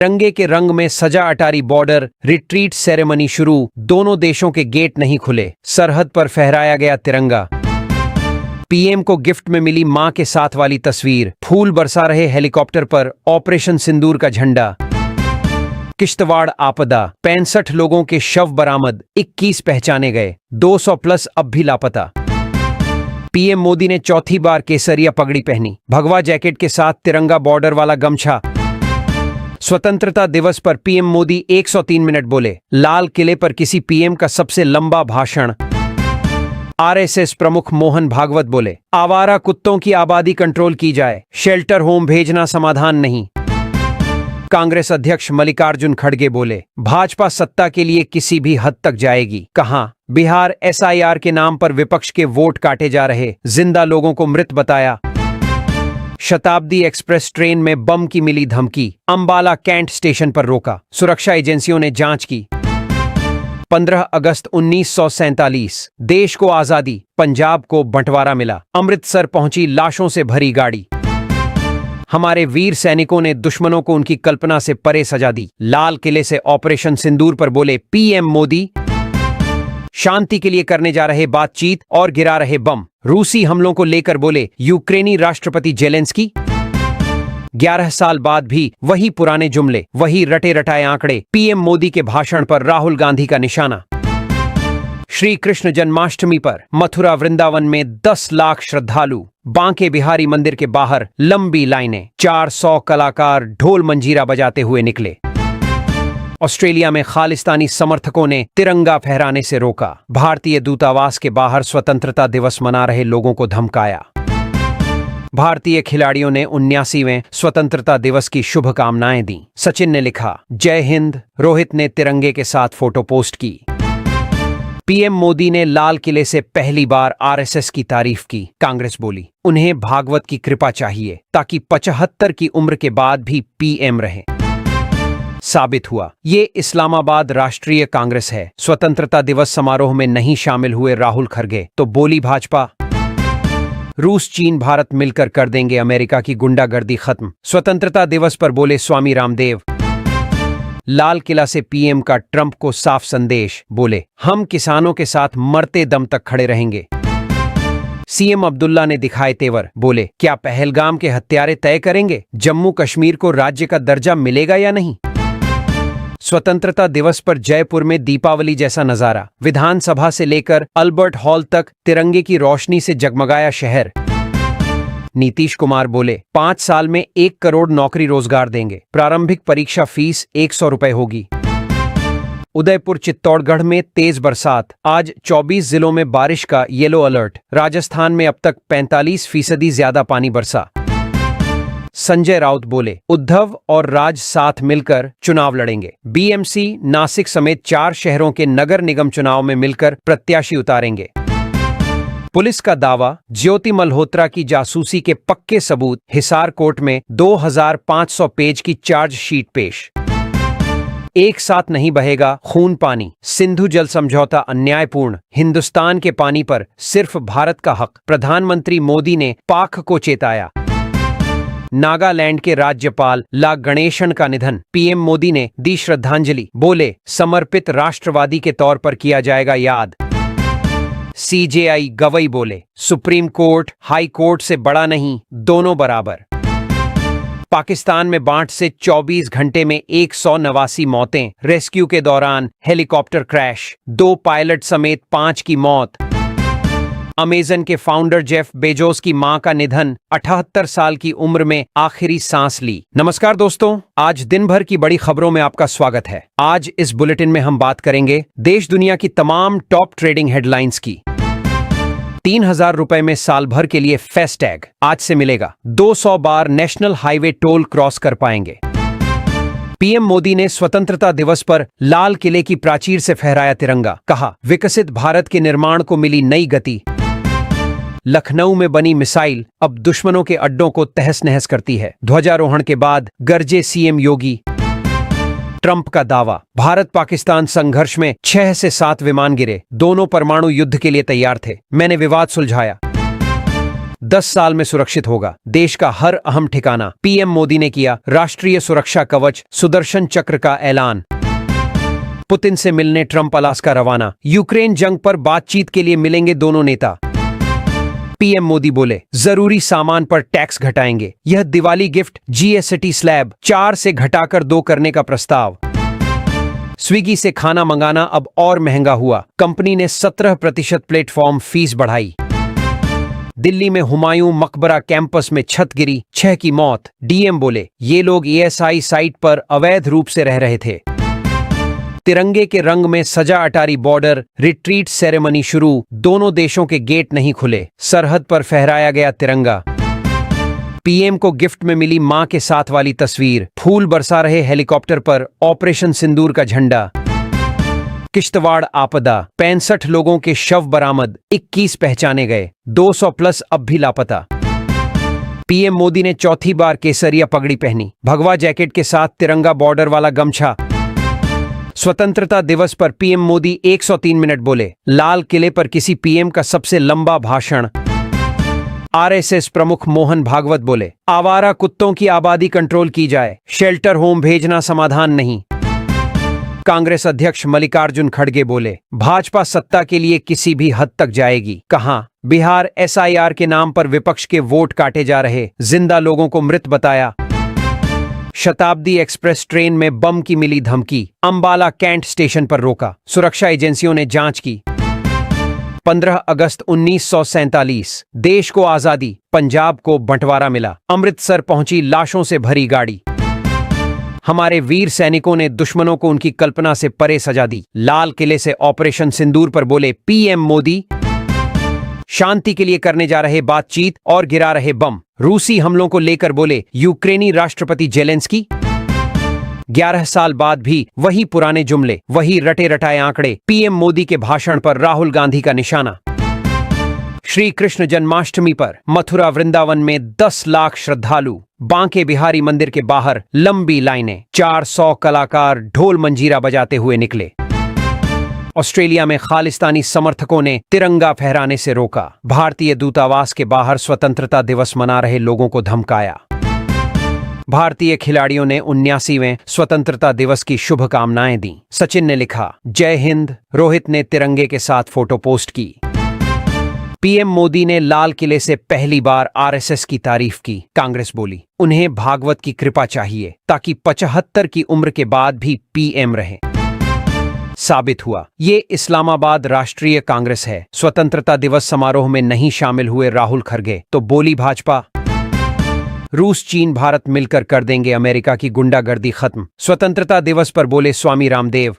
तिरंगे के रंग में सजा अटारी बॉर्डर, रिट्रीट सेरेमनी शुरू, दोनों देशों के गेट नहीं खुले, सरहद पर फहराया गया तिरंगा। पीएम को गिफ्ट में मिली मां के साथ वाली तस्वीर, फूल बरसा रहे हेलीकॉप्टर पर ऑपरेशन सिंदूर का झंडा। किश्तवाड़ आपदा, 65 लोगों के शव बरामद, 21 पहचाने गए, 200 प्लस अब भी लापता। पीएम मोदी ने चौथी बार केसरिया पगड़ी पहनी, भगवा जैकेट के साथ तिरंगा बॉर्डर वाला गमछा। स्वतंत्रता दिवस पर पीएम मोदी 103 मिनट बोले, लाल किले पर किसी पीएम का सबसे लंबा भाषण। आरएसएस प्रमुख मोहन भागवत बोले, आवारा कुत्तों की आबादी कंट्रोल की जाए, शेल्टर होम भेजना समाधान नहीं। कांग्रेस अध्यक्ष मल्लिकार्जुन खड़गे बोले, भाजपा सत्ता के लिए किसी भी हद तक जाएगी। कहां? बिहार एसआईआर के नाम पर विपक्ष के वोट काटे जा रहे, जिंदा लोगों को मृत बताया। शताब्दी एक्सप्रेस ट्रेन में बम की मिली धमकी, अंबाला कैंट स्टेशन पर रोका, सुरक्षा एजेंसियों ने जांच की। 15 अगस्त 1947, देश को आजादी, पंजाब को बंटवारा मिला, अमृतसर पहुंची लाशों से भरी गाड़ी। हमारे वीर सैनिकों ने दुश्मनों को उनकी कल्पना से परे सजा दी। लाल किले से ऑपरेशन सिंदूर पर बोले पीएम मोदी, शांति के लिए करने जा रहे बातचीत और गिरा रहे बम। रूसी हमलों को लेकर बोले यूक्रेनी राष्ट्रपति जेलेंस्की। 11 साल बाद भी वही पुराने जुमले, वही रटे रटाए आंकड़े। पीएम मोदी के भाषण पर राहुल गांधी का निशाना। श्री कृष्ण जन्माष्टमी पर मथुरा वृंदावन में 10 लाख श्रद्धालु, बांके बिहारी मंदिर के बाहर लंबी लाइनें, 400 कलाकार ढोल मंजीरा बजाते हुए निकले। ऑस्ट्रेलिया में खालिस्तानी समर्थकों ने तिरंगा फहराने से रोका, भारतीय दूतावास के बाहर स्वतंत्रता दिवस मना रहे लोगों को धमकाया। भारतीय खिलाड़ियों ने 79वें स्वतंत्रता दिवस की शुभकामनाएं दी। सचिन ने लिखा जय हिंद, रोहित ने तिरंगे के साथ फोटो पोस्ट की। पीएम मोदी ने लाल किले से पहली बार आरएसएस की तारीफ की। कांग्रेस बोली उन्हें भागवत की कृपा चाहिए ताकि 75 की उम्र के बाद भी पीएम रहे। साबित हुआ ये इस्लामाबाद राष्ट्रीय कांग्रेस है। स्वतंत्रता दिवस समारोह में नहीं शामिल हुए राहुल खड़गे तो बोली भाजपा, रूस चीन भारत मिलकर कर देंगे अमेरिका की गुंडागर्दी खत्म। स्वतंत्रता दिवस पर बोले स्वामी रामदेव। लाल किला से पीएम का ट्रंप को साफ संदेश, बोले हम किसानों के साथ मरते दम तक खड़े रहेंगे। सीएम अब्दुल्ला ने दिखाए तेवर, बोले क्या पहलगाम के हत्यारे तय करेंगे जम्मू कश्मीर को राज्य का दर्जा मिलेगा या नहीं। स्वतंत्रता दिवस पर जयपुर में दीपावली जैसा नजारा, विधानसभा से लेकर अल्बर्ट हॉल तक तिरंगे की रोशनी से जगमगाया शहर। नीतीश कुमार बोले 5 साल में 1 करोड़ नौकरी रोजगार देंगे, प्रारंभिक परीक्षा फीस 100 रुपए होगी। उदयपुर चित्तौड़गढ़ में तेज बरसात, आज 24 जिलों में बारिश का येलो अलर्ट। राजस्थान में अब तक 45% ज्यादा पानी बरसा। संजय राउत बोले उद्धव और राज साथ मिलकर चुनाव लड़ेंगे। बीएमसी नासिक समेत 4 शहरों के नगर निगम चुनाव में मिलकर प्रत्याशी उतारेंगे। पुलिस का दावा, ज्योति मल्होत्रा की जासूसी के पक्के सबूत, हिसार कोर्ट में 2500 पेज की चार्जशीट पेश। एक साथ नहीं बहेगा खून पानी, सिंधु जल समझौता अन्यायपूर्ण, हिंदुस्तान के पानी पर सिर्फ भारत का हक, प्रधानमंत्री मोदी ने पाक को चेताया। नागालैंड के राज्यपाल ला गणेशन का निधन, पीएम मोदी ने दी श्रद्धांजलि, बोले समर्पित राष्ट्रवादी के तौर पर किया जाएगा याद। सीजेआई गवई बोले सुप्रीम कोर्ट हाई कोर्ट से बड़ा नहीं, दोनों बराबर। पाकिस्तान में बाढ़ से 24 घंटे में 189 मौतें, रेस्क्यू के दौरान हेलीकॉप्टर क्रैश, 2 पायलट समेत 5 की मौत। अमेजन के फाउंडर जेफ बेजोस की मां का निधन, 78 साल की उम्र में आखिरी सांस ली। नमस्कार दोस्तों, आज दिन भर की बड़ी खबरों में आपका स्वागत है। आज इस बुलेटिन में हम बात करेंगे देश दुनिया की तमाम टॉप ट्रेडिंग हेडलाइंस की। 3000 रुपए में साल भर के लिए फास्टैग आज से मिलेगा। 200 बार नेशनल हाईवे टोल क्रॉस कर पाएंगे। पीएम मोदी ने स्वतंत्रता दिवस पर लाल किले की प्राचीर से फहराया तिरंगा, कहा विकसित भारत के निर्माण को मिली नई गति। लखनऊ में बनी मिसाइल अब दुश्मनों के अड्डों को तहस नहस करती है। ध्वजारोहण के बाद गरजे सीएम योगी। ट्रंप का दावा, भारत पाकिस्तान संघर्ष में 6 से 7 विमान गिरे, दोनों परमाणु युद्ध के लिए तैयार थे, मैंने विवाद सुलझाया। 10 साल में सुरक्षित होगा देश का हर अहम ठिकाना। पीएम मोदी ने किया राष्ट्रीय सुरक्षा कवच सुदर्शन चक्र का ऐलान। पुतिन से मिलने ट्रंप अलास्का रवाना। यूक्रेन जंग पर बातचीत के लिए मिलेंगे दोनों नेता। पीएम मोदी बोले जरूरी सामान पर टैक्स घटाएंगे। यह दिवाली गिफ्ट जीएसटी स्लैब 4 से घटाकर 2 करने का प्रस्ताव। स्विगी से खाना मंगाना अब और महंगा हुआ। कंपनी ने 17% प्लेटफॉर्म फीस बढ़ाई। दिल्ली में हुमायूं मकबरा कैंपस में छत गिरी, 6 की मौत। डीएम बोले ये लोग ईएसआई साइट पर अवैध रूप से रह रहे थे। तिरंगे के रंग में सजा अटारी बॉर्डर, रिट्रीट सेरेमनी शुरू। दोनों देशों के गेट नहीं खुले, सरहद पर फहराया गया तिरंगा। पीएम को गिफ्ट में मिली मां के साथ वाली तस्वीर। फूल बरसा रहे हेलीकॉप्टर पर ऑपरेशन सिंदूर का झंडा। किश्तवाड़ आपदा, 65 लोगों के शव बरामद, 21 पहचाने गए, 200 प्लस अब भी लापता। पीएम मोदी ने चौथी बार केसरिया पगड़ी पहनी, भगवा जैकेट के साथ तिरंगा बॉर्डर वाला गमछा। स्वतंत्रता दिवस पर पीएम मोदी 103 मिनट बोले। लाल किले पर किसी पीएम का सबसे लंबा भाषण। आरएसएस प्रमुख मोहन भागवत बोले आवारा कुत्तों की आबादी कंट्रोल की जाए, शेल्टर होम भेजना समाधान नहीं। कांग्रेस अध्यक्ष मल्लिकार्जुन खड़गे बोले भाजपा सत्ता के लिए किसी भी हद तक जाएगी। कहां बिहार एसआईआर के नाम पर विपक्ष के वोट काटे जा रहे, जिंदा लोगों को मृत बताया। शताब्दी एक्सप्रेस ट्रेन में बम की मिली धमकी, अंबाला कैंट स्टेशन पर रोका, सुरक्षा एजेंसियों ने जांच की। 15 अगस्त 1947 देश को आजादी, पंजाब को बंटवारा मिला। अमृतसर पहुंची लाशों से भरी गाड़ी। हमारे वीर सैनिकों ने दुश्मनों को उनकी कल्पना से परे सजा दी। लाल किले से ऑपरेशन सिंदूर पर बोले पीएम मोदी शांति के लिए करने जा रहे बातचीत और गिरा रहे बम। रूसी हमलों को लेकर बोले यूक्रेनी राष्ट्रपति जेलेंस्की। 11 साल बाद भी वही पुराने जुमले, वही रटे रटाए आंकड़े। पीएम मोदी के भाषण पर राहुल गांधी का निशाना। श्री कृष्ण जन्माष्टमी पर मथुरा वृंदावन में 10 लाख श्रद्धालु। बांके बिहारी मंदिर के बाहर लंबी लाइनें, 400 कलाकार ढोल मंजीरा बजाते हुए निकले। ऑस्ट्रेलिया में खालिस्तानी समर्थकों ने तिरंगा फहराने से रोका। भारतीय दूतावास के बाहर स्वतंत्रता दिवस मना रहे लोगों को धमकाया। भारतीय खिलाड़ियों ने 79वें स्वतंत्रता दिवस की शुभकामनाएं दी। सचिन ने लिखा जय हिंद। रोहित ने तिरंगे के साथ फोटो पोस्ट की। पीएम मोदी ने लाल किले से पहली बार आरएसएस की तारीफ की। कांग्रेस बोली उन्हें भागवत की कृपा चाहिए ताकि 75 की उम्र के बाद भी पीएम रहे। साबित हुआ ये इस्लामाबाद राष्ट्रीय कांग्रेस है। स्वतंत्रता दिवस समारोह में नहीं शामिल हुए राहुल खड़गे तो बोली भाजपा रूस चीन भारत मिलकर कर देंगे अमेरिका की गुंडागर्दी खत्म। स्वतंत्रता दिवस पर बोले स्वामी रामदेव।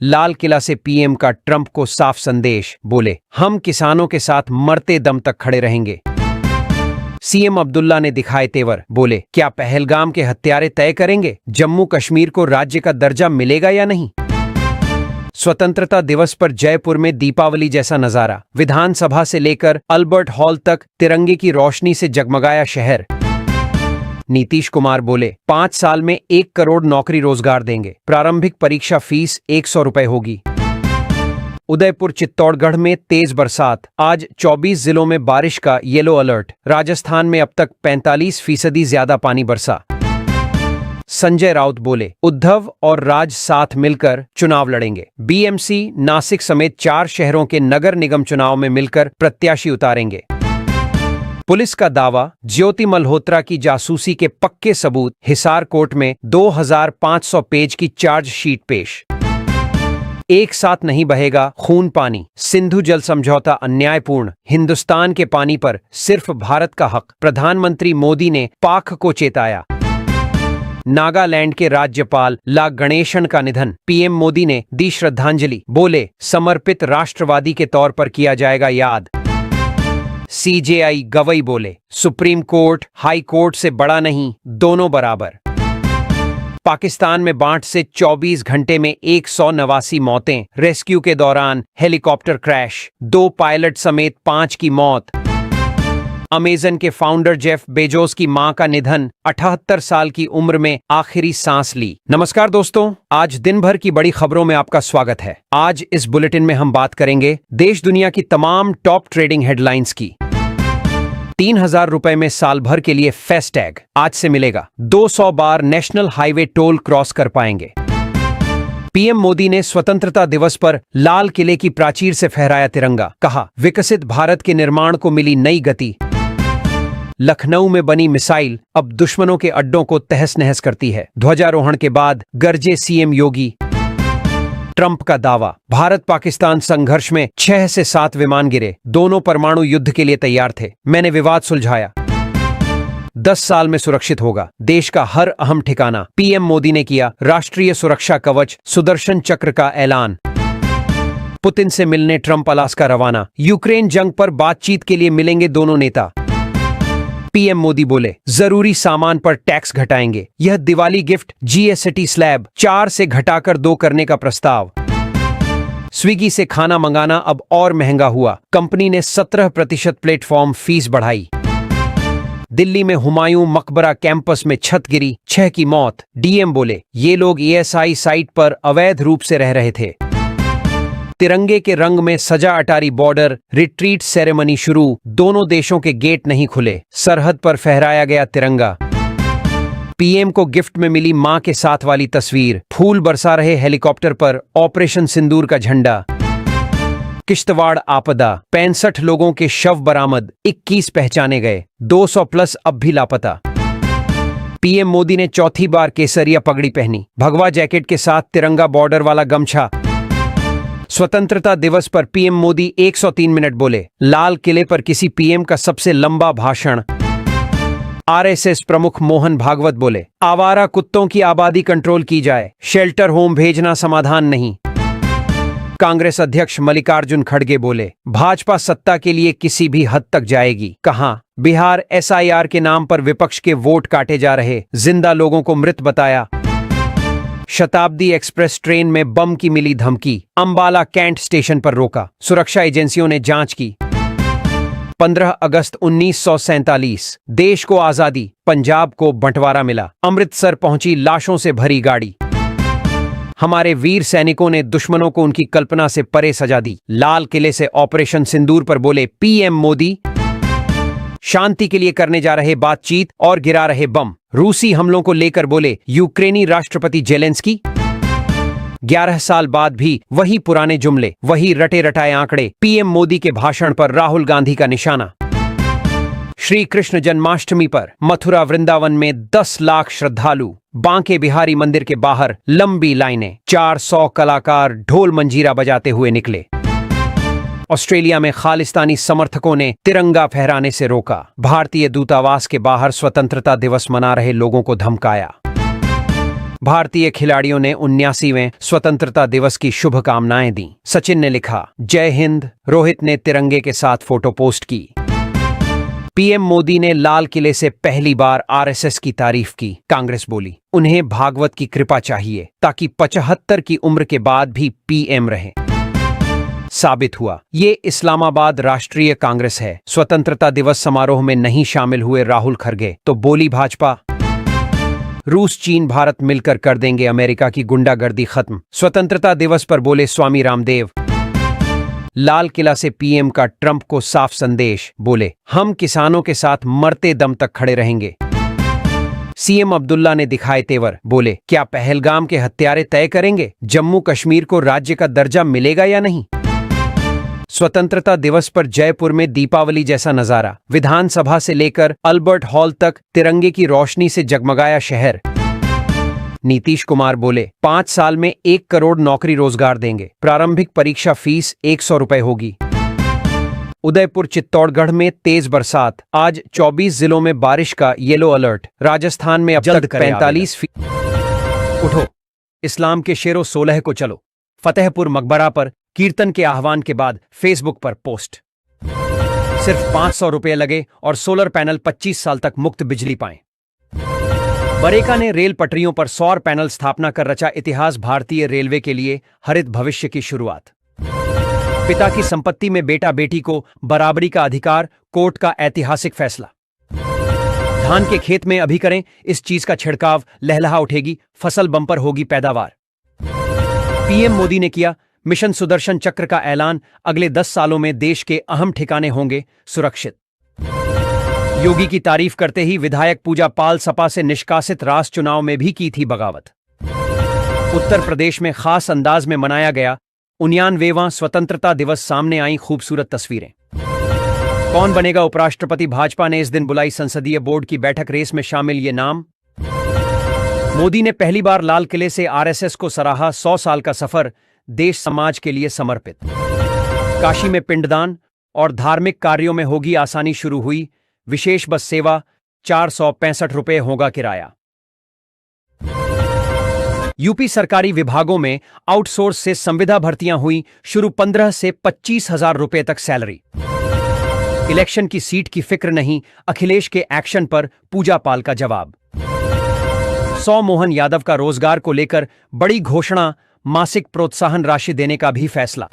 लाल किला से पीएम का ट्रंप को साफ संदेश, बोले हम किसानों के साथ मरते दम तक खड़े रहेंगे। सीएम अब्दुल्ला ने दिखाए तेवर, बोले क्या पहलगाम के हत्यारे तय करेंगे जम्मू कश्मीर को राज्य का दर्जा मिलेगा या नहीं। स्वतंत्रता दिवस पर जयपुर में दीपावली जैसा नजारा। विधानसभा से लेकर अल्बर्ट हॉल तक तिरंगे की रोशनी से जगमगाया शहर। नीतीश कुमार बोले 5 साल में 1 करोड़ नौकरी रोजगार देंगे। प्रारंभिक परीक्षा फीस 100 रुपए होगी। उदयपुर चित्तौड़गढ़ में तेज बरसात। आज 24 जिलों में बारिश का येलो अलर्ट। राजस्थान में अब तक 45% ज्यादा पानी बरसा। संजय राउत बोले उद्धव और राज साथ मिलकर चुनाव लड़ेंगे। बीएमसी नासिक समेत 4 शहरों के नगर निगम चुनाव में मिलकर प्रत्याशी उतारेंगे। पुलिस का दावा ज्योति मल्होत्रा की जासूसी के पक्के सबूत। हिसार कोर्ट में 2500 पेज की चार्जशीट पेश। एक साथ नहीं बहेगा खून पानी। सिंधु जल समझौता अन्यायपूर्ण। हिंदुस्तान के पानी पर सिर्फ भारत का हक। प्रधानमंत्री मोदी ने पाक को चेताया। नागालैंड के राज्यपाल ला गणेशन का निधन। पीएम मोदी ने दी श्रद्धांजलि, बोले समर्पित राष्ट्रवादी के तौर पर किया जाएगा याद। सीजेआई गवई बोले सुप्रीम कोर्ट हाई कोर्ट से बड़ा नहीं, दोनों बराबर। पाकिस्तान में बाढ़ से 24 घंटे में 189 मौतें। रेस्क्यू के दौरान हेलीकॉप्टर क्रैश, 2 पायलट समेत 5 की मौत। अमेजन के फाउंडर जेफ बेजोस की मां का निधन। 78 साल की उम्र में आखिरी सांस ली। नमस्कार दोस्तों, आज दिन भर की बड़ी खबरों में आपका स्वागत है। आज इस बुलेटिन में हम बात करेंगे देश दुनिया की तमाम टॉप ट्रेडिंग हेडलाइंस की। 3,000 रुपए में साल भर के लिए फास्टैग आज से मिलेगा। 200 बार नेशनल हाईवे टोल क्रॉस कर पाएंगे। पीएम मोदी ने स्वतंत्रता दिवस पर लाल किले की प्राचीर से फहराया तिरंगा, कहा विकसित भारत के निर्माण को मिली नई गति। लखनऊ में बनी मिसाइल अब दुश्मनों के अड्डों को तहस नहस करती है। ध्वजारोहण के बाद गरजे सीएम योगी। ट्रंप का दावा, भारत पाकिस्तान संघर्ष में 6 से 7 विमान गिरे, दोनों परमाणु युद्ध के लिए तैयार थे, मैंने विवाद सुलझाया। 10 साल में सुरक्षित होगा देश का हर अहम ठिकाना, पीएम मोदी ने किया राष्ट्रीय सुरक्षा कवच सुदर्शन चक्र का ऐलान। पुतिन से मिलने ट्रंप अलास्का रवाना, यूक्रेन जंग पर बातचीत के लिए मिलेंगे दोनों नेता। पीएम मोदी बोले जरूरी सामान पर टैक्स घटाएंगे, यह दिवाली गिफ्ट। जीएसटी स्लैब 4 से घटाकर 2 करने का प्रस्ताव। स्विगी से खाना मंगाना अब और महंगा हुआ, कंपनी ने 17% प्लेटफॉर्म फीस बढ़ाई। दिल्ली में हुमायूं मकबरा कैंपस में छत गिरी, 6 की मौत, डीएम बोले ये लोग ईएसआई साइट पर अवैध रूप से रह रहे थे। तिरंगे के रंग में सजा अटारी बॉर्डर, रिट्रीट सेरेमनी शुरू, दोनों देशों के गेट नहीं खुले, सरहद पर फहराया गया तिरंगा। पीएम को गिफ्ट में मिली मां के साथ वाली तस्वीर, फूल बरसा रहे हेलीकॉप्टर पर ऑपरेशन सिंदूर का झंडा। किश्तवाड़ आपदा, 65 लोगों के शव बरामद, 21 पहचाने गए, 200 प्लस अब भी लापता। पीएम मोदी ने चौथी बार केसरिया पगड़ी पहनी, भगवा जैकेट के साथ तिरंगा बॉर्डर वाला गमछा। स्वतंत्रता दिवस पर पीएम मोदी 103 मिनट बोले, लाल किले पर किसी पीएम का सबसे लंबा भाषण। आरएसएस प्रमुख मोहन भागवत बोले आवारा कुत्तों की आबादी कंट्रोल की जाए, शेल्टर होम भेजना समाधान नहीं। कांग्रेस अध्यक्ष मल्लिकार्जुन खड़गे बोले भाजपा सत्ता के लिए किसी भी हद तक जाएगी, कहा बिहार एसआईआर के नाम पर विपक्ष के वोट काटे जा रहे, जिंदा लोगों को मृत बताया। शताब्दी एक्सप्रेस ट्रेन में बम की मिली धमकी, अंबाला कैंट स्टेशन पर रोका, सुरक्षा एजेंसियों ने जांच की। 15 अगस्त 1947 देश को आजादी, पंजाब को बंटवारा मिला, अमृतसर पहुंची लाशों से भरी गाड़ी। हमारे वीर सैनिकों ने दुश्मनों को उनकी कल्पना से परे सजा दी। लाल किले से ऑपरेशन सिंदूर पर बोले पीएम मोदी, शांति के लिए करने जा रहे बातचीत और गिरा रहे बम। रूसी हमलों को लेकर बोले यूक्रेनी राष्ट्रपति जेलेंस्की। 11 साल बाद भी वही पुराने जुमले, वही रटे रटाए आंकड़े, पीएम मोदी के भाषण पर राहुल गांधी का निशाना। श्री कृष्ण जन्माष्टमी पर मथुरा वृंदावन में 10 लाख श्रद्धालु, बांके बिहारी मंदिर के बाहर लंबी लाइनें, 400 कलाकार ढोल मंजीरा बजाते हुए निकले। ऑस्ट्रेलिया में खालिस्तानी समर्थकों ने तिरंगा फहराने से रोका, भारतीय दूतावास के बाहर स्वतंत्रता दिवस मना रहे लोगों को धमकाया। भारतीय खिलाड़ियों ने 79वें स्वतंत्रता दिवस की शुभकामनाएं दी। सचिन ने लिखा जय हिंद, रोहित ने तिरंगे के साथ फोटो पोस्ट की। पीएम मोदी ने लाल किले से पहली बार आरएसएस की तारीफ की, कांग्रेस बोली उन्हें भागवत की कृपा चाहिए ताकि 75 की उम्र के बाद भी पीएम रहे। साबित हुआ ये इस्लामाबाद राष्ट्रीय कांग्रेस है। स्वतंत्रता दिवस समारोह में नहीं शामिल हुए राहुल खड़गे तो बोली भाजपा, रूस चीन भारत मिलकर कर देंगे अमेरिका की गुंडागर्दी खत्म। स्वतंत्रता दिवस पर बोले स्वामी रामदेव। लाल किला से पीएम का ट्रंप को साफ संदेश, बोले हम किसानों के साथ मरते दम तक खड़े रहेंगे। सीएम अब्दुल्ला ने दिखाए तेवर, बोले क्या पहलगाम के हत्यारे तय करेंगे जम्मू कश्मीर को राज्य का दर्जा मिलेगा या नहीं। स्वतंत्रता दिवस पर जयपुर में दीपावली जैसा नजारा, विधानसभा से लेकर अल्बर्ट हॉल तक तिरंगे की रोशनी से जगमगाया शहर। नीतीश कुमार बोले 5 साल में 1 करोड़ नौकरी रोजगार देंगे, प्रारंभिक परीक्षा फीस 100 रुपए होगी। उदयपुर चित्तौड़गढ़ में तेज बरसात, आज 24 जिलों में बारिश का येलो अलर्ट। राजस्थान में अब तक 45 उठो इस्लाम के शेरों 16 को चलो। फतेहपुर मकबरा पर कीर्तन के आह्वान के बाद फेसबुक पर पोस्ट। सिर्फ 500 रुपए लगे और सोलर पैनल 25 साल तक मुफ्त बिजली पाएं। बरेका ने रेल पटरियों पर सौर पैनल स्थापना कर रचा इतिहास, भारतीय रेलवे के लिए हरित भविष्य की शुरुआत। पिता की संपत्ति में बेटा बेटी को बराबरी का अधिकार, कोर्ट का ऐतिहासिक फैसला। धान के खेत में अभी करें इस चीज का छिड़काव, लहलहा उठेगी फसल, बंपर होगी पैदावार। पीएम मोदी ने किया मिशन सुदर्शन चक्र का ऐलान, अगले 10 सालों में देश के अहम ठिकाने होंगे सुरक्षित। योगी की तारीफ करते ही विधायक पूजा पाल सपा से निष्कासित रास चुनाव में भी की थी बगावत। उत्तर प्रदेश में खास अंदाज में मनाया गया 99वां स्वतंत्रता दिवस, सामने आई खूबसूरत तस्वीरें। कौन बनेगा उपराष्ट्रपति, भाजपा ने इस दिन बुलाई संसदीय बोर्ड की बैठक, रेस में शामिल ये नाम। मोदी ने पहली बार लाल किले से आरएसएस को सराहा, 100 साल का सफर देश समाज के लिए समर्पित। काशी में पिंडदान और धार्मिक कार्यों में होगी आसानी, शुरू हुई विशेष बस सेवा, 465 रुपये होगा किराया। यूपी सरकारी विभागों में आउटसोर्स से संविदा भर्तियां हुई शुरू, 15 से 25,000 रुपये तक सैलरी। इलेक्शन की सीट की फिक्र नहीं, अखिलेश के एक्शन पर पूजा पाल का जवाब। 100 मोहन यादव का रोजगार को लेकर बड़ी घोषणा, मासिक प्रोत्साहन राशि देने का भी फैसला।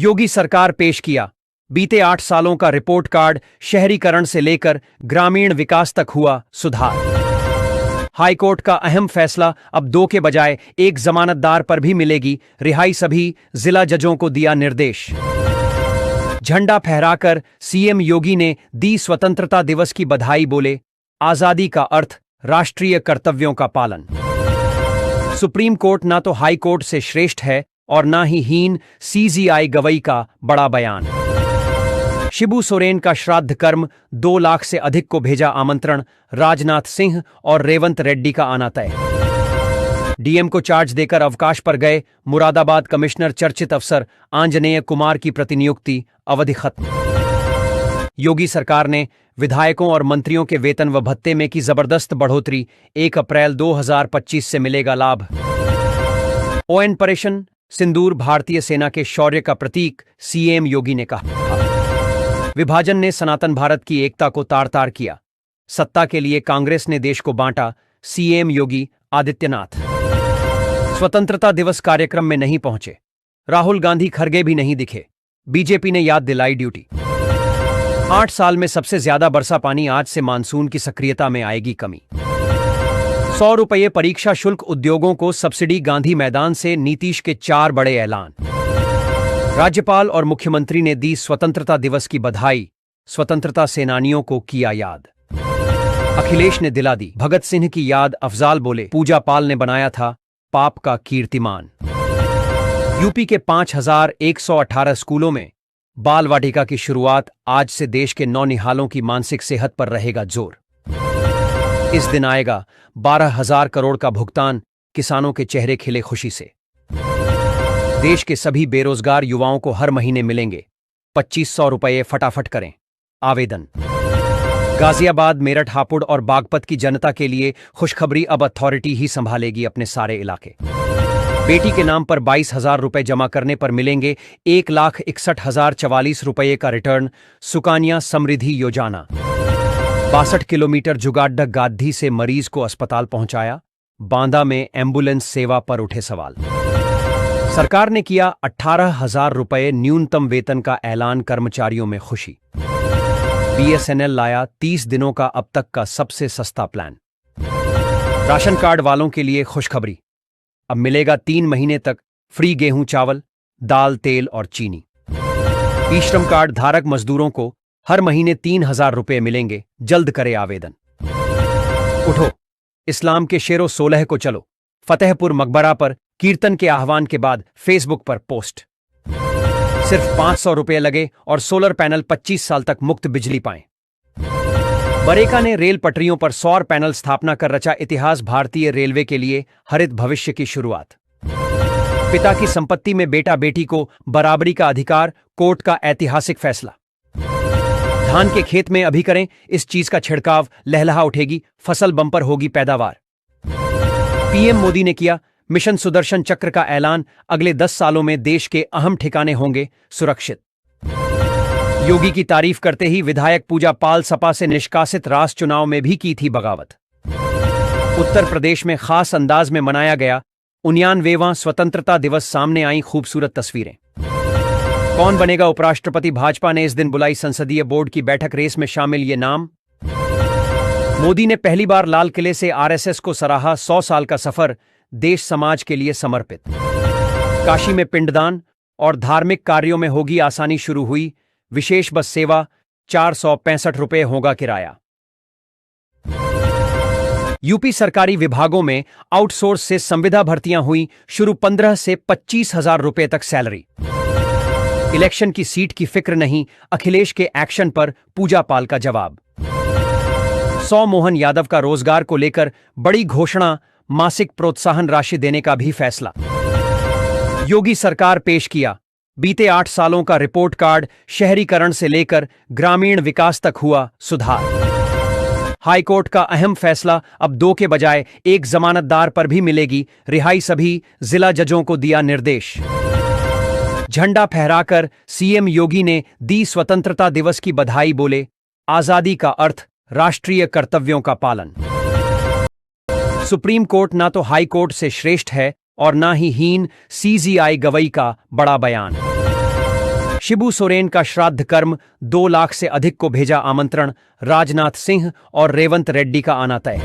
योगी सरकार पेश किया बीते 8 सालों का रिपोर्ट कार्ड, शहरीकरण से लेकर ग्रामीण विकास तक हुआ सुधार। हाईकोर्ट का अहम फैसला, अब 2 के बजाय 1 जमानतदार पर भी मिलेगी रिहाई, सभी जिला जजों को दिया निर्देश। झंडा फहराकर सीएम योगी ने दी स्वतंत्रता दिवस की बधाई, बोले आजादी का अर्थ राष्ट्रीय कर्तव्यों का पालन। सुप्रीम कोर्ट ना तो हाई कोर्ट से श्रेष्ठ है और ना ही हीन, सीजीआई गवई का बड़ा बयान। शिबू सोरेन का श्राद्ध कर्म, 2 लाख से अधिक को भेजा आमंत्रण, राजनाथ सिंह और रेवंत रेड्डी का आना तय। डीएम को चार्ज देकर अवकाश पर गए मुरादाबाद कमिश्नर, चर्चित अफसर आंजनेय कुमार की प्रतिनियुक्ति, अवधि खत्म। योगी सरकार ने विधायकों और मंत्रियों के वेतन व भत्ते में की जबरदस्त बढ़ोतरी, 1 अप्रैल 2025 से मिलेगा लाभ। ऑपरेशन सिंदूर भारतीय सेना के शौर्य का प्रतीक, सीएम योगी ने कहा। विभाजन ने सनातन भारत की एकता को तार तार किया, सत्ता के लिए कांग्रेस ने देश को बांटा, सीएम योगी आदित्यनाथ। स्वतंत्रता दिवस कार्यक्रम में नहीं पहुंचे, राहुल गांधी खड़गे भी नहीं दिखे, बीजेपी ने याद दिलाई ड्यूटी। 8 साल में सबसे ज्यादा बरसा पानी, आज से मानसून की सक्रियता में आएगी कमी। 100 रुपये परीक्षा शुल्क, उद्योगों को सब्सिडी, गांधी मैदान से नीतीश के 4 बड़े ऐलान। राज्यपाल और मुख्यमंत्री ने दी स्वतंत्रता दिवस की बधाई, स्वतंत्रता सेनानियों को किया याद। अखिलेश ने दिला दी भगत सिंह की याद, अफजाल बोले पूजा पाल ने बनाया था पाप का कीर्तिमान। यूपी के 5,118 स्कूलों में बाल वाटिका की शुरुआत, आज से देश के नौनिहालों की मानसिक सेहत पर रहेगा जोर। इस दिन आएगा 12,000 करोड़ का भुगतान, किसानों के चेहरे खिले खुशी से। देश के सभी बेरोजगार युवाओं को हर महीने मिलेंगे 2500 रुपये, फटाफट करें आवेदन। गाजियाबाद, मेरठ, हापुड़ और बागपत की जनता के लिए खुशखबरी, अब अथॉरिटी ही संभालेगी अपने सारे इलाके। बेटी के नाम पर 22,000 रुपये जमा करने पर मिलेंगे 1,61,044 रुपये का रिटर्न, सुकन्या समृद्धि योजना। 62 किलोमीटर जुगाड्डा गाद्धी से मरीज को अस्पताल पहुंचाया, बांदा में एम्बुलेंस सेवा पर उठे सवाल। सरकार ने किया 18,000 रुपये न्यूनतम वेतन का ऐलान, कर्मचारियों में खुशी। बीएसएनएल लाया 30 दिनों का अब तक का सबसे सस्ता प्लान। राशन कार्ड वालों के लिए खुशखबरी, अब मिलेगा 3 महीने तक फ्री गेहूं, चावल, दाल, तेल और चीनी। ई श्रम कार्ड धारक मजदूरों को हर महीने 3,000 रुपये मिलेंगे, जल्द करे आवेदन। उठो इस्लाम के शेरों, 16 को चलो, फतेहपुर मकबरा पर कीर्तन के आह्वान के बाद फेसबुक पर पोस्ट। सिर्फ 500 रुपये लगे और सोलर पैनल 25 साल तक मुफ्त बिजली पाएं। बरेका ने रेल पटरियों पर सौर पैनल स्थापना कर रचा इतिहास, भारतीय रेलवे के लिए हरित भविष्य की शुरुआत। पिता की संपत्ति में बेटा बेटी को बराबरी का अधिकार, कोर्ट का ऐतिहासिक फैसला। धान के खेत में अभी करें इस चीज का छिड़काव, लहलहा उठेगी फसल, बंपर होगी पैदावार। पीएम मोदी ने किया मिशन सुदर्शन चक्र का ऐलान, अगले 10 सालों में देश के अहम ठिकाने होंगे सुरक्षित। योगी की तारीफ करते ही विधायक पूजा पाल सपा से निष्कासित, रास चुनाव में भी की थी बगावत। उत्तर प्रदेश में खास अंदाज में मनाया गया 99वां स्वतंत्रता दिवस, सामने आई खूबसूरत तस्वीरें। कौन बनेगा उपराष्ट्रपति, भाजपा ने इस दिन बुलाई संसदीय बोर्ड की बैठक, रेस में शामिल ये नाम। मोदी ने पहली बार लाल किले से आरएसएस को सराहा, 100 साल का सफर देश समाज के लिए समर्पित। काशी में पिंडदान और धार्मिक कार्यों में होगी आसानी, शुरू हुई विशेष बस सेवा, ₹465 होगा किराया। यूपी सरकारी विभागों में आउटसोर्स से संविदा भर्तियां हुई शुरू 15 से 25 हजार रुपए तक सैलरी। इलेक्शन की सीट की फिक्र नहीं, अखिलेश के एक्शन पर पूजा पाल का जवाब। सौ मोहन यादव का रोजगार को लेकर बड़ी घोषणा, मासिक प्रोत्साहन राशि देने का भी फैसला। योगी सरकार पेश किया बीते 8 सालों का रिपोर्ट कार्ड, शहरीकरण से लेकर ग्रामीण विकास तक हुआ सुधार। हाईकोर्ट का अहम फैसला, अब 2 के बजाय 1 जमानतदार पर भी मिलेगी रिहाई, सभी जिला जजों को दिया निर्देश। झंडा फहराकर सीएम योगी ने दी स्वतंत्रता दिवस की बधाई, बोले आजादी का अर्थ राष्ट्रीय कर्तव्यों का पालन। सुप्रीम कोर्ट ना तो हाई कोर्ट से श्रेष्ठ है और ना ही हीन, सीजीआई गवई का बड़ा बयान। शिबू सोरेन का श्राद्ध कर्म, 2 लाख से अधिक को भेजा आमंत्रण, राजनाथ सिंह और रेवंत रेड्डी का आना तय।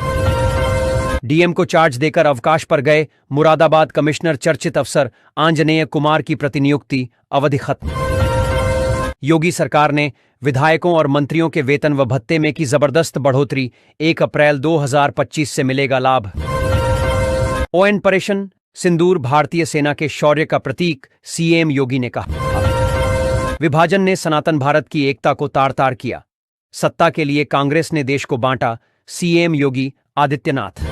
डीएम को चार्ज देकर अवकाश पर गए मुरादाबाद कमिश्नर, चर्चित अफसर आंजनेय कुमार की प्रतिनियुक्ति, अवधि खत्म। योगी सरकार ने विधायकों और मंत्रियों के वेतन व भत्ते में की जबरदस्त बढ़ोतरी, 1 अप्रैल 2025 से मिलेगा लाभ। ओएन परेशन सिंदूर भारतीय सेना के शौर्य का प्रतीक, सीएम योगी ने कहा। विभाजन ने सनातन भारत की एकता को तार तार किया, सत्ता के लिए कांग्रेस ने देश को बांटा, सीएम योगी आदित्यनाथ।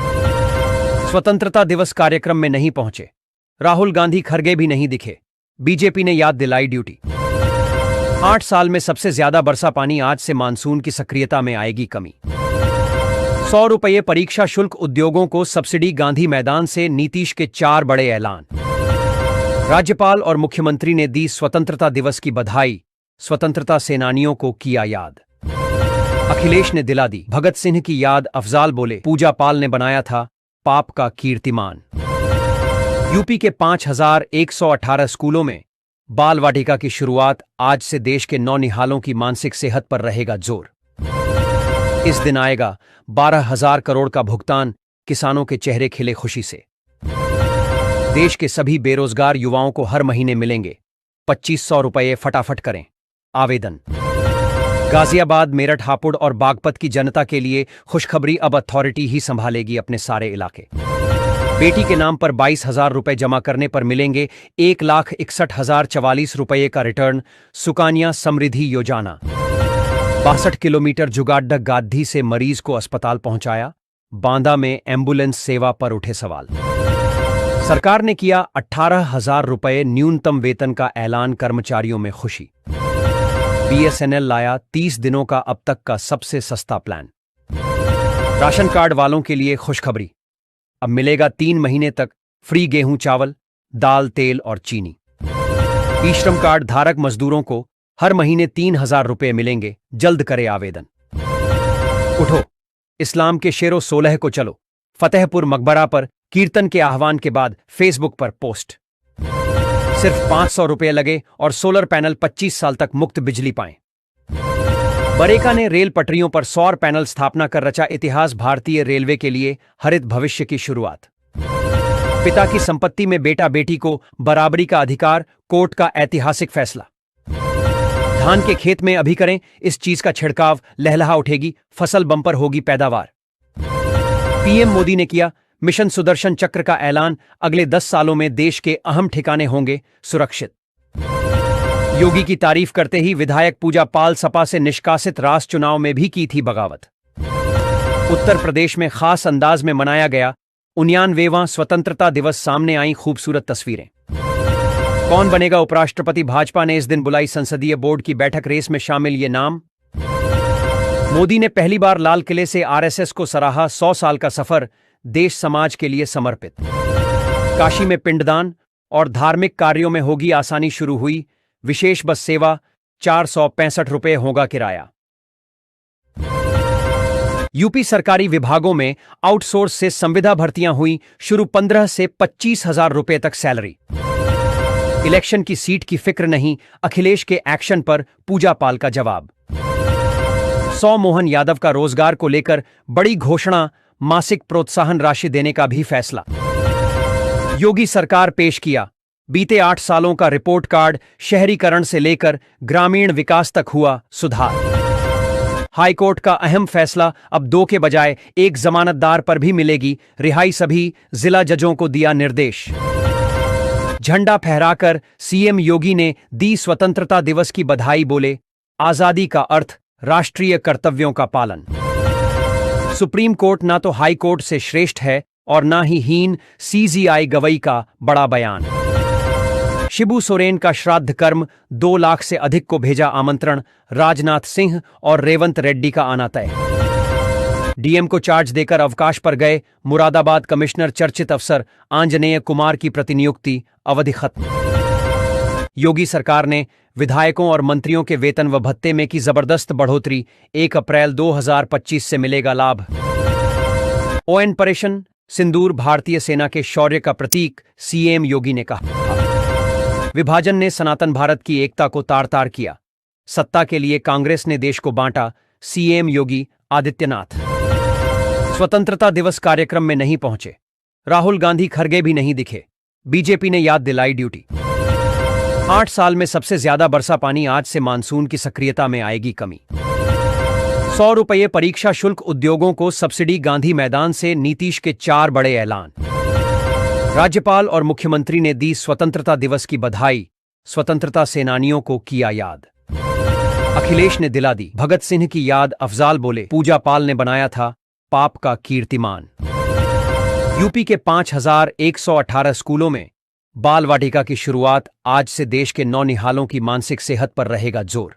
स्वतंत्रता दिवस कार्यक्रम में नहीं पहुंचे, राहुल गांधी खरगे भी नहीं दिखे, बीजेपी ने याद दिलाई ड्यूटी। 8 साल में सबसे ज्यादा बरसा पानी, आज से मानसून की सक्रियता में आएगी कमी। 100 रुपये परीक्षा शुल्क, उद्योगों को सब्सिडी, गांधी मैदान से नीतीश के 4 बड़े ऐलान। राज्यपाल और मुख्यमंत्री ने दी स्वतंत्रता दिवस की बधाई, स्वतंत्रता सेनानियों को किया याद। अखिलेश ने दिला दी भगत सिंह की याद, अफजाल बोले पूजा पाल ने बनाया था पाप का कीर्तिमान। यूपी के 5118 स्कूलों में बाल वाटिका की शुरुआत, आज से देश के नौनिहालों की मानसिक सेहत पर रहेगा जोर। इस दिन आएगा 12,000 करोड़ का भुगतान, किसानों के चेहरे खिले खुशी से। देश के सभी बेरोजगार युवाओं को हर महीने मिलेंगे 2500 रुपये, फटाफट करें आवेदन। गाजियाबाद, मेरठ, हापुड़ और बागपत की जनता के लिए खुशखबरी, अब अथॉरिटी ही संभालेगी अपने सारे इलाके। बेटी के नाम पर 22,000 रुपये जमा करने पर मिलेंगे 1,61,044 रुपये का रिटर्न, सुकन्या समृद्धि योजना। 62 किलोमीटर जुगाड्डा गाद्धी से मरीज को अस्पताल पहुंचाया, बांदा में एम्बुलेंस सेवा पर उठे सवाल। सरकार ने किया 18,000 रुपये न्यूनतम वेतन का ऐलान, कर्मचारियों में खुशी। बीएसएनएल लाया 30 दिनों का अब तक का सबसे सस्ता प्लान। राशन कार्ड वालों के लिए खुशखबरी, अब मिलेगा 3 महीने तक फ्री गेहूं, चावल, दाल, तेल और चीनी। ई श्रम कार्ड धारक मजदूरों को हर महीने 3,000 रुपये मिलेंगे, जल्द करे आवेदन। उठो इस्लाम के शेरों, 16 को चलो, फतेहपुर मकबरा पर कीर्तन के आह्वान के बाद फेसबुक पर पोस्ट। सिर्फ 500 रुपये लगे और सोलर पैनल 25 साल तक मुफ्त बिजली पाएं। बरेका ने रेल पटरियों पर सौर पैनल स्थापना कर रचा इतिहास, भारतीय रेलवे के लिए हरित भविष्य की शुरुआत। पिता की संपत्ति में बेटा बेटी को बराबरी का अधिकार, कोर्ट का ऐतिहासिक फैसला। धान के खेत में अभी करें इस चीज का छिड़काव, लहलहा उठेगी, फसल बंपर होगी पैदावार। पीएम मोदी ने किया मिशन सुदर्शन चक्र का ऐलान, अगले 10 सालों में देश के अहम ठिकाने होंगे सुरक्षित। योगी की तारीफ करते ही विधायक पूजा पाल सपा से निष्कासित, रास चुनाव में भी की थी बगावत। उत्तर प्रदेश में खास अंदाज में मनाया गया 99वां स्वतंत्रता दिवस, सामने आई खूबसूरत तस्वीरें। कौन बनेगा उपराष्ट्रपति, भाजपा ने इस दिन बुलाई संसदीय बोर्ड की बैठक, रेस में शामिल ये नाम। मोदी ने पहली बार लाल किले से आरएसएस को सराहा, 100 साल का सफर देश समाज के लिए समर्पित। काशी में पिंडदान और धार्मिक कार्यों में होगी आसानी, शुरू हुई विशेष बस सेवा, 465 रुपये होगा किराया। यूपी सरकारी विभागों में आउटसोर्स से संविदा भर्तियां हुई शुरू, 15 से 25,000 रुपये तक सैलरी। इलेक्शन की सीट की फिक्र नहीं, अखिलेश के एक्शन पर पूजा पाल का जवाब। सौ मोहन यादव का रोजगार को लेकर बड़ी घोषणा, मासिक प्रोत्साहन राशि देने का भी फैसला। योगी सरकार पेश किया बीते 8 सालों का रिपोर्ट कार्ड, शहरीकरण से लेकर ग्रामीण विकास तक हुआ सुधार। हाईकोर्ट का अहम फैसला, अब 2 के बजाय 1 जमानतदार पर भी मिलेगी रिहाई, सभी जिला जजों को दिया निर्देश। झंडा फहराकर सीएम योगी ने दी स्वतंत्रता दिवस की बधाई, बोले आजादी का अर्थ राष्ट्रीय कर्तव्यों का पालन। सुप्रीम कोर्ट ना तो हाई कोर्ट से श्रेष्ठ है और ना ही हीन, सीजीआई गवई का बड़ा बयान। शिबू सोरेन का श्राद्ध कर्म, 2 लाख से अधिक को भेजा आमंत्रण, राजनाथ सिंह और रेवंत रेड्डी का आना तय। डीएम को चार्ज देकर अवकाश पर गए मुरादाबाद कमिश्नर, चर्चित अफसर आंजनेय कुमार की प्रतिनियुक्ति, अवधि खत्म। योगी सरकार ने विधायकों और मंत्रियों के वेतन व भत्ते में की जबरदस्त बढ़ोतरी, 1 अप्रैल 2025 से मिलेगा लाभ। ओएन परेशन, सिंदूर भारतीय सेना के शौर्य का प्रतीक, सीएम योगी ने कहा। विभाजन ने सनातन भारत की एकता को तार तार किया, सत्ता के लिए कांग्रेस ने देश को बांटा, सीएम योगी आदित्यनाथ। स्वतंत्रता दिवस कार्यक्रम में नहीं पहुंचे, राहुल गांधी खरगे भी नहीं दिखे, बीजेपी ने याद दिलाई ड्यूटी। 8 साल में सबसे ज्यादा बरसा पानी, आज से मानसून की सक्रियता में आएगी कमी। 100 रुपये परीक्षा शुल्क, उद्योगों को सब्सिडी, गांधी मैदान से नीतीश के 4 बड़े ऐलान। राज्यपाल और मुख्यमंत्री ने दी स्वतंत्रता दिवस की बधाई, स्वतंत्रता सेनानियों को किया याद। अखिलेश ने दिला दी भगत सिंह की याद, अफजाल बोले पूजा पाल ने बनाया था पाप का कीर्तिमान। यूपी के 5118 स्कूलों में बाल वाटिका की शुरुआत, आज से देश के नौनिहालों की मानसिक सेहत पर रहेगा जोर।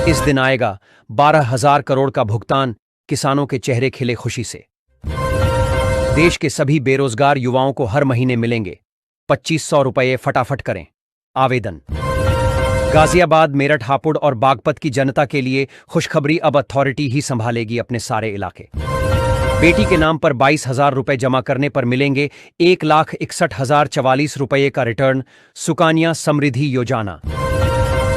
इस दिन आएगा 12,000 करोड़ का भुगतान, किसानों के चेहरे खिले खुशी से। देश के सभी बेरोजगार युवाओं को हर महीने मिलेंगे 2500 रुपये, फटाफट करें आवेदन। गाजियाबाद, मेरठ, हापुड़ और बागपत की जनता के लिए खुशखबरी, अब अथॉरिटी ही संभालेगी अपने सारे इलाके। बेटी के नाम पर 22,000 रुपये जमा करने पर मिलेंगे 1,61,044 रुपये का रिटर्न, सुकन्या समृद्धि योजना।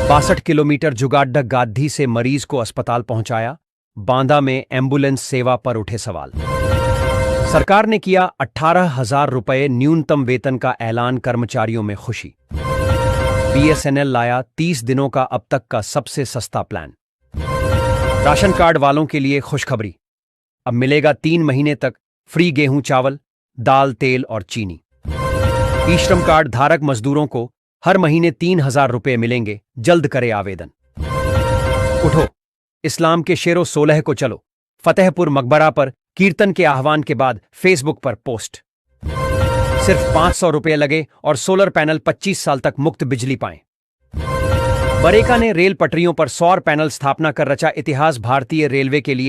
62 किलोमीटर जुगाड्डा गाद्धी से मरीज को अस्पताल पहुंचाया, बांदा में एम्बुलेंस सेवा पर उठे सवाल। सरकार ने किया 18,000 रुपये न्यूनतम वेतन का ऐलान, कर्मचारियों में खुशी। बीएसएनएल लाया 30 दिनों का अब तक का सबसे सस्ता प्लान। राशन कार्ड वालों के लिए खुशखबरी, अब मिलेगा 3 महीने तक फ्री गेहूं, चावल, दाल, तेल और चीनी। ई श्रम कार्ड धारक मजदूरों को हर महीने 3,000 रुपये मिलेंगे, जल्द करे आवेदन। उठो इस्लाम के शेरों, 16 को चलो, फतेहपुर मकबरा पर कीर्तन के आह्वान के बाद फेसबुक पर पोस्ट। सिर्फ 500 रुपये लगे और सोलर पैनल 25 साल तक मुफ्त बिजली पाएं। बरेका ने रेल पटरियों पर सौर पैनल स्थापना कर रचा इतिहास, भारतीय रेलवे के लिए